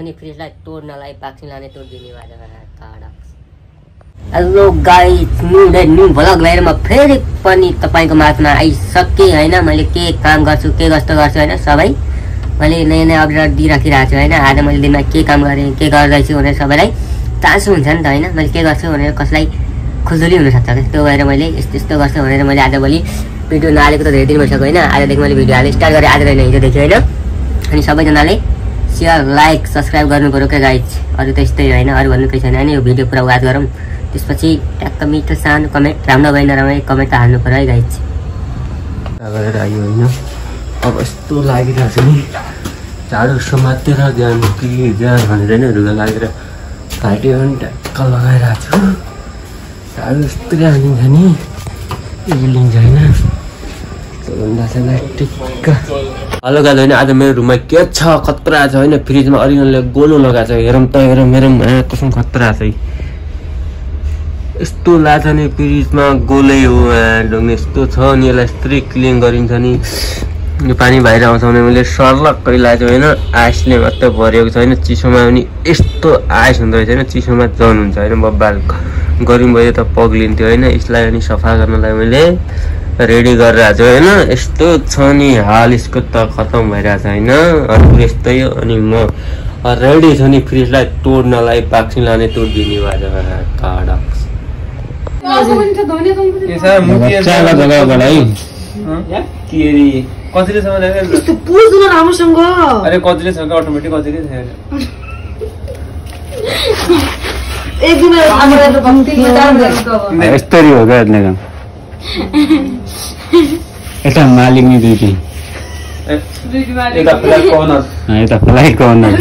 अनि फ्रिजलाई तोड्नलाई पाक्सिन लाने तोड्दिने भएर हेलो गाइस न्यू भ्लग लिएर म फेरि पनि तपाईको माझमा आइसके हैन। मैले के काम गर्छु के कस्तो गर्छु हैन सबै मैले नयाँ नयाँ अपडेट दिइराखिरहेको छु हैन। आज मैले दिनमा के काम गरेँ के गर्दैछु भनेर सबैलाई चासो हुन्छ नि त हैन। मैले के गर्छु भनेर कसलाई खुजुली हुन सक्छ के त्यो भएर मैले यस्तो गर्छु भनेर मैले आजभोलि भिडियो नहालेको त धेरै दिन भइसक्यो हैन। आजदेखि मैले भिडियो हाल्न स्टार्ट गरेँ आज नै हिजोदेखि हैन। अनि सबैजनाले शेयर लाइक सब्स्क्राइब गर्नु पर्यो के गाइस। अरु त यस्तै हैन, अरु भन्नु केही छैन हैन। यो भिडियो पुरा वाच गरौँ, त्यसपछि ट्याक्क मिठो सानो कमेन्ट राम्रो भएन राम्रो कमेन्ट त हाल्नु पर्यो है गाइस। गरेर आयो हैन। अब यस्तो लागिरहेको छ नि झाडु समातेर जान कि जान भनेर हैन रुगा लागेर घाँटी पनि ट्याक्क लगाइरहेको छु। झाडु यस्तो हानिन्छ नि लिन्छ हैन। हेलो गाइस हैन, आज मेरो रुममा के छ खतरा छ हैन। फ्रिजमा अरिगनले गोलो लगाएको छ। हेरौँ त हेरौँ कसम खतरा छ। यस्तो लाग्छ नि फ्रिजमा गोलै हो ढुङ्ने यस्तो छ नि। यसलाई यस्तै क्लिन गरिन्छ नि। यो पानी बाहिर आउँछ भने मैले सर्लक्कै लाग्यो हैन। आइसले मात्रै भरेको छ हैन। चिसोमा पनि यस्तो आइस हुँदो रहेछ हैन। चिसोमा जन हुन्छ हैन। बब्बाल गरम भयो त पग्लिन्थ्यो हैन। यसलाई अनि सफा गर्नलाई मैले रेडी गरिरहेको छु हैन। यस्तो छ नि हाल यसको त खतम भइरहेछ हैन। अनि यस्तै हो। अनि म रेडी छु नि फ्रिजलाई तोड्नलाई पाक्सिन लाने तोड्दिने भएर यस्तरी हो क्या यता मालिक नि दुईटी यता फ्लाइटको ओनर